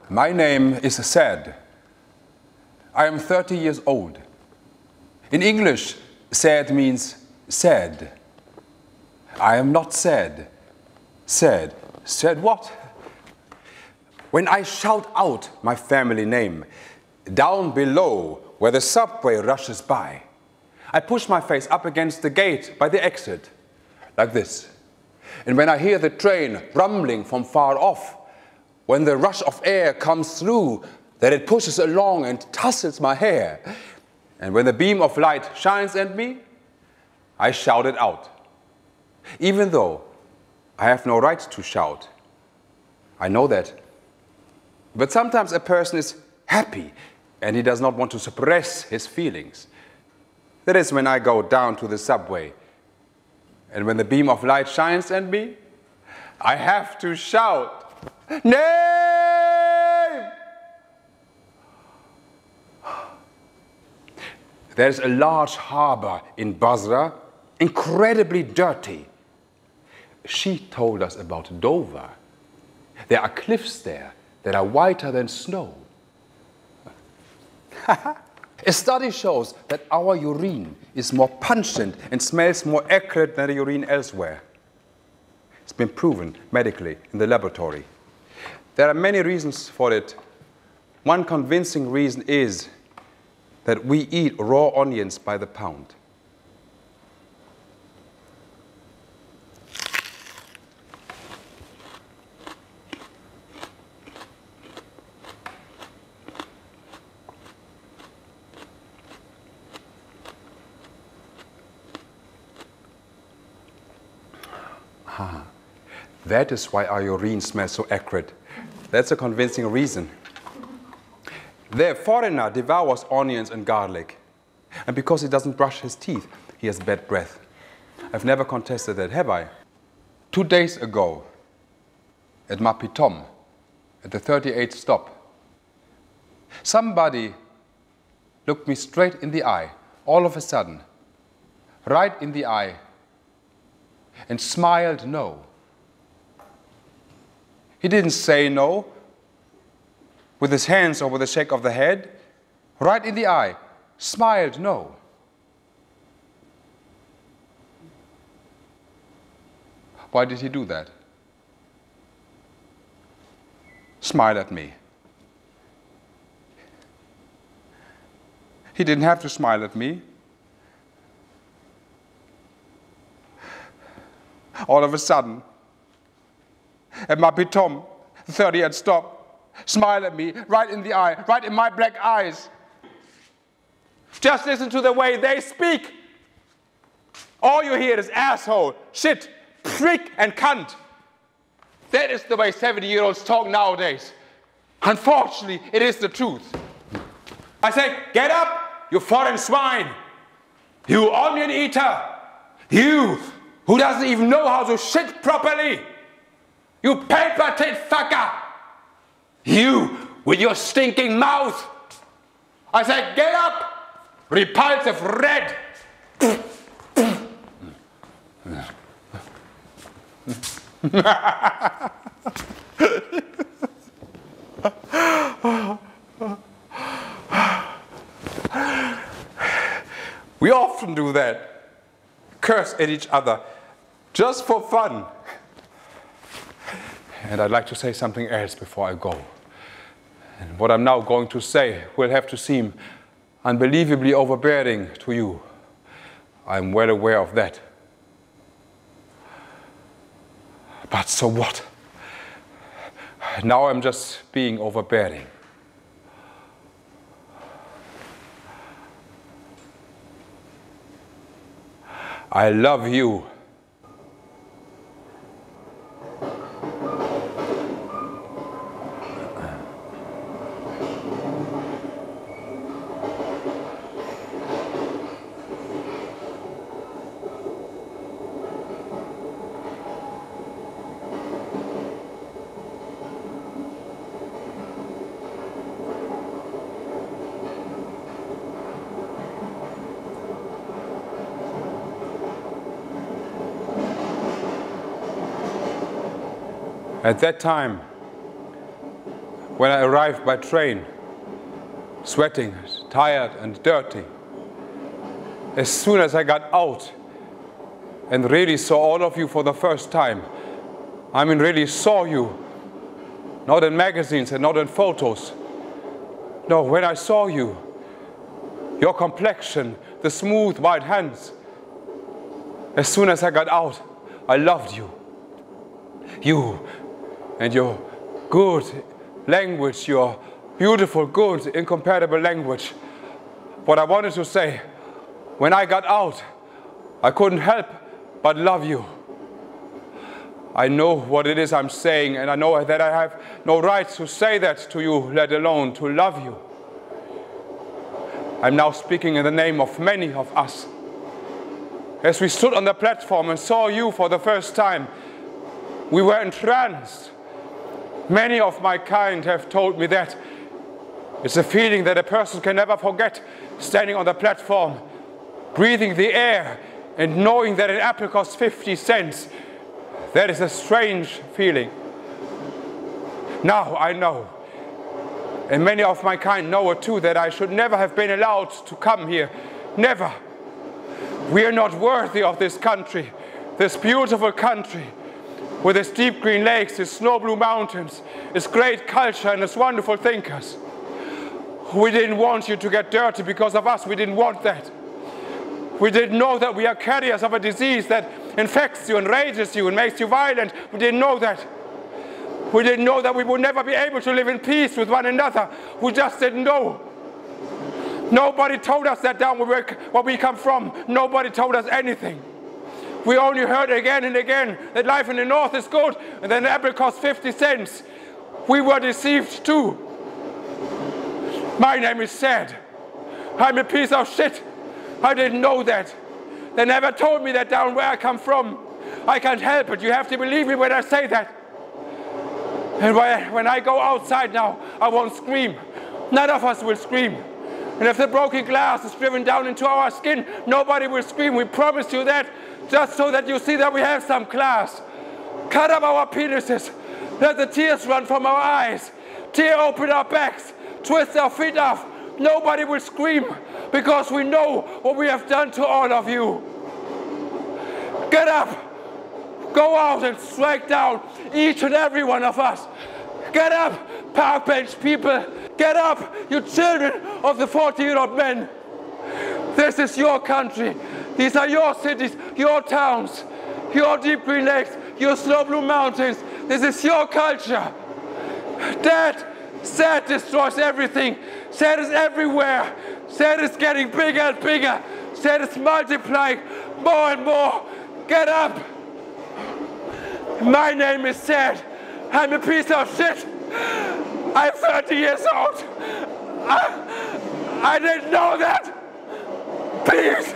My name is Sad. I am 30 years old. In English, sad means sad. I am not sad. Sad. Sad what? When I shout out my family name, down below where the subway rushes by, I push my face up against the gate by the exit, like this. And when I hear the train rumbling from far off, when the rush of air comes through, that it pushes along and tussles my hair, and when the beam of light shines at me, I shout it out. Even though I have no right to shout. I know that. But sometimes a person is happy and he does not want to suppress his feelings. That is when I go down to the subway. And when the beam of light shines at me, I have to shout, "Name!" There's a large harbor in Basra, incredibly dirty. She told us about Dover. There are cliffs there that are whiter than snow. A study shows that our urine is more pungent and smells more acrid than the urine elsewhere. It's been proven medically in the laboratory. There are many reasons for it. One convincing reason is that we eat raw onions by the pound. That is why our urine smells so acrid. That's a convincing reason. The foreigner devours onions and garlic. And because he doesn't brush his teeth, he has bad breath. I've never contested that, have I? 2 days ago, at Mapitom, at the 38th stop, somebody looked me straight in the eye, all of a sudden, right in the eye, and smiled no. He didn't say no with his hands or with a shake of the head. Right in the eye, smiled no. Why did he do that? Smile at me. He didn't have to smile at me. All of a sudden, at Mapitom, the 30th stop, smile at me, right in the eye, right in my black eyes. Just listen to the way they speak. All you hear is asshole, shit, prick, and cunt. That is the way 70-year-olds talk nowadays. Unfortunately, it is the truth. I say, get up, you foreign swine. You onion eater. You who doesn't even know how to shit properly. You paper tit fucker! You with your stinking mouth! I said, get up! Repulsive red! We often do that. Curse at each other. Just for fun. And I'd like to say something else before I go. And what I'm now going to say will have to seem unbelievably overbearing to you. I'm well aware of that. But so what? Now I'm just being overbearing. I love you. At that time, when I arrived by train, sweating, tired and dirty. As soon as I got out and really saw all of you for the first time, I mean really saw you, not in magazines and not in photos. No, when I saw you, your complexion, the smooth white hands, as soon as I got out, I loved you. You and your good language, your beautiful, good, incomparable language. What I wanted to say, when I got out, I couldn't help but love you. I know what it is I'm saying, and I know that I have no right to say that to you, let alone to love you. I'm now speaking in the name of many of us. As we stood on the platform and saw you for the first time, we were entranced. Many of my kind have told me that. It's a feeling that a person can never forget, standing on the platform, breathing the air, and knowing that an apple costs 50 cents. That is a strange feeling. Now I know, and many of my kind know it too, that I should never have been allowed to come here. Never. We are not worthy of this country, this beautiful country, with its deep green lakes, its snow blue mountains, its great culture and its wonderful thinkers. We didn't want you to get dirty because of us. We didn't want that. We didn't know that we are carriers of a disease that infects you and rages you and makes you violent. We didn't know that. We didn't know that we would never be able to live in peace with one another. We just didn't know. Nobody told us that down where we come from. Nobody told us anything. We only heard again and again that life in the north is good and then an apple costs 50 cents. We were deceived too. My name is sad. I'm a piece of shit. I didn't know that. They never told me that down where I come from. I can't help it. You have to believe me when I say that. And when I go outside now, I won't scream. None of us will scream. And if the broken glass is driven down into our skin, nobody will scream. We promise you that, just so that you see that we have some class. Cut up our penises. Let the tears run from our eyes. Tear open our backs. Twist our feet off. Nobody will scream because we know what we have done to all of you. Get up. Go out and strike down each and every one of us. Get up, park bench people. Get up, you children of the 40-year-old men. This is your country. These are your cities, your towns, your deep green lakes, your snow blue mountains. This is your culture. Sad destroys everything. Sad is everywhere. Sad is getting bigger and bigger. Sad is multiplying more and more. Get up. My name is Sad. I'm a piece of shit. I'm 30 years old. I didn't know that. Peace.